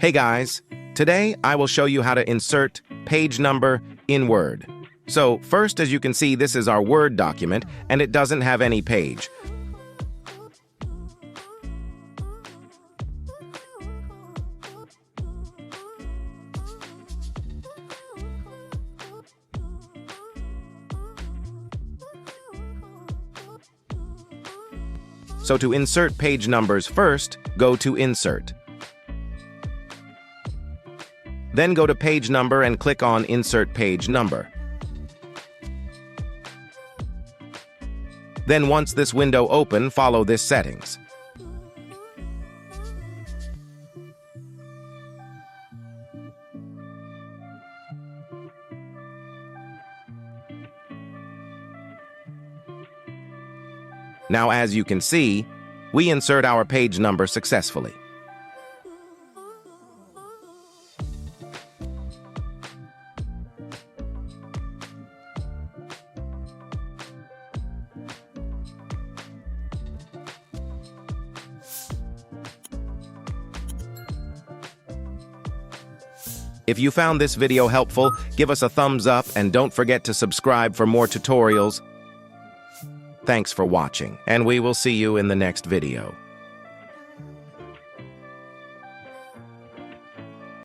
Hey guys, today I will show you how to insert page number in Word. So first, as you can see, this is our Word document and it doesn't have any page. So to insert page numbers first, go to Insert. Then go to Page Number and click on Insert Page Number. Then once this window opens, follow this settings. Now, as you can see, we insert our page number successfully. If you found this video helpful, give us a thumbs up and don't forget to subscribe for more tutorials. Thanks for watching, and we will see you in the next video.